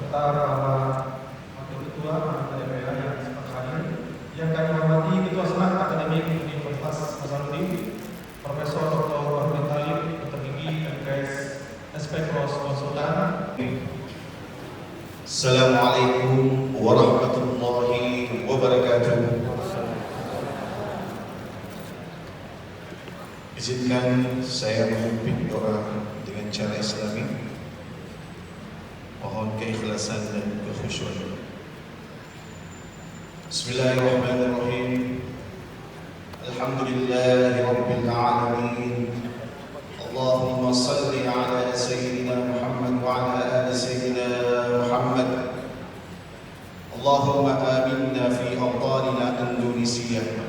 serta para wakil ketua anggota DPR yang sempat hadir, yang kami hormati Ketua Senat Akademik Universitas Hasanuddin, Profesor Dr. Wahid Talib, petinggi MKS SP Konsultan. Assalamualaikum warahmatullahi wabarakatuh. Izinkan saya memimpin doa dengan cara Islami. Mohon keikhlasan dan kekhusyuan. Bismillahirrahmanirrahim. Alhamdulillahi rabbil alamin. Allahumma salli ala sayyidina Muhammad wa ala ali sayyidina Muhammad. Allahumma aminna fi awtanina Indonesia.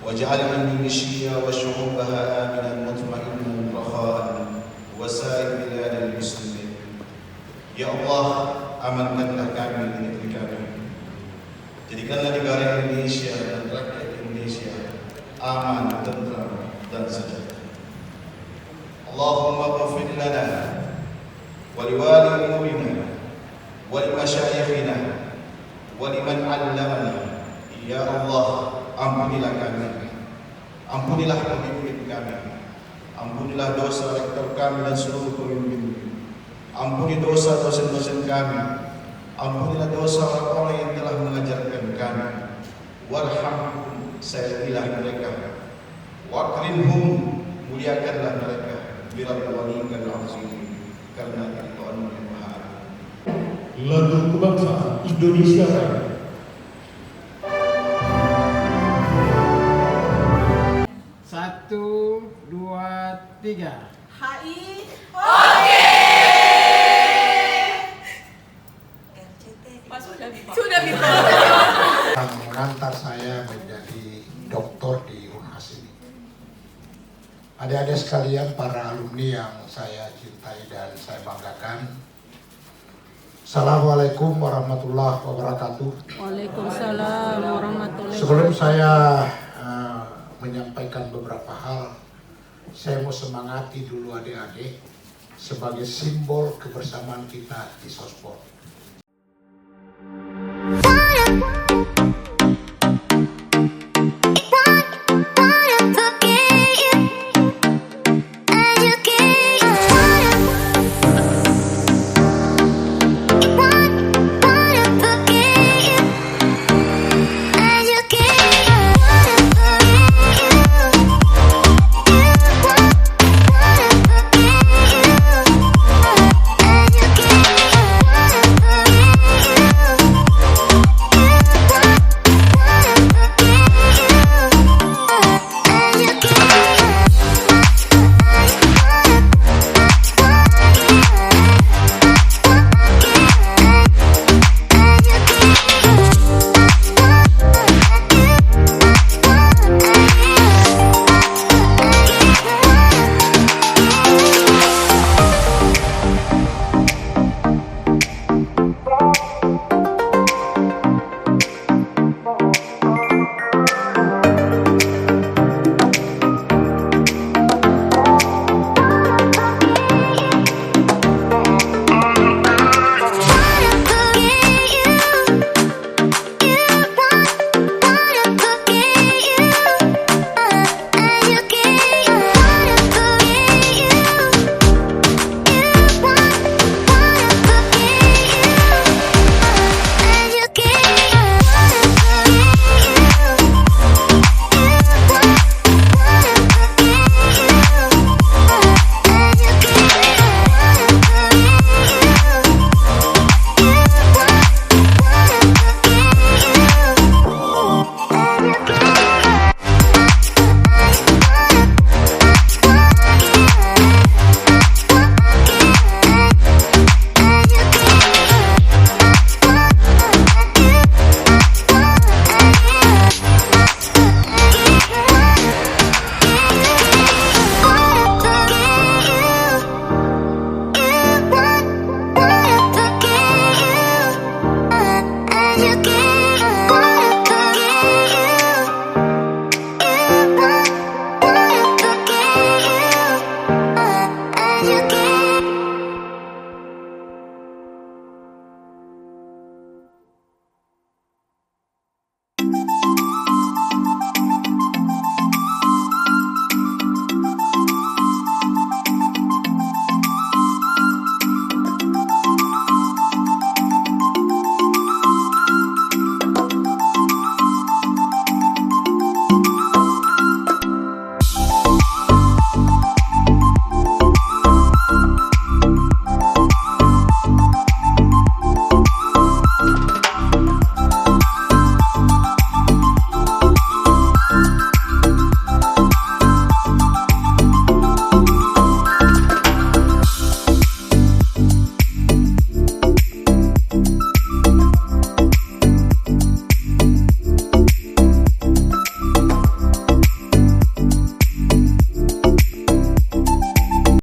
واجعل إندونيسيا وشعوبها آمنا مطمئنا رخاء وسائر بلاد المسلمين. Ya Allah, amankanlah kami di negeri kami. Jadikanlah negara Indonesia dan rakyat Indonesia aman, tentram, dan sejahtera. Allahumma ghfir lana wa liwali umurina wa limasyayikhina wa liman 'allamana. Ya Allah, ampunilah kami, ampunilah pemimpin kami, ampunilah dosa rektor kami dan seluruh pemimpin, ampuni dosa dosen-dosen kami, ampunilah dosa orang-orang yang telah mengajarkan kami. Warhamhum, sayangilah mereka, wakrimhum, muliakanlah mereka, birabwanikal azim, karena Tuhan yang Maha Agung. Lagu kebangsaan Indonesia Raya. Satu, dua, tiga. HI. Oke. Pak sudah bisa. Yang mengantar saya menjadi doktor di Unhas ini. Adik-adik sekalian, para alumni yang saya cintai dan saya banggakan. Assalamualaikum warahmatullahi wabarakatuh. Waalaikumsalam warahmatullahi wabarakatuh. Sebelum saya menyampaikan beberapa hal, saya mau semangati dulu adik-adik sebagai simbol kebersamaan kita di Sospor.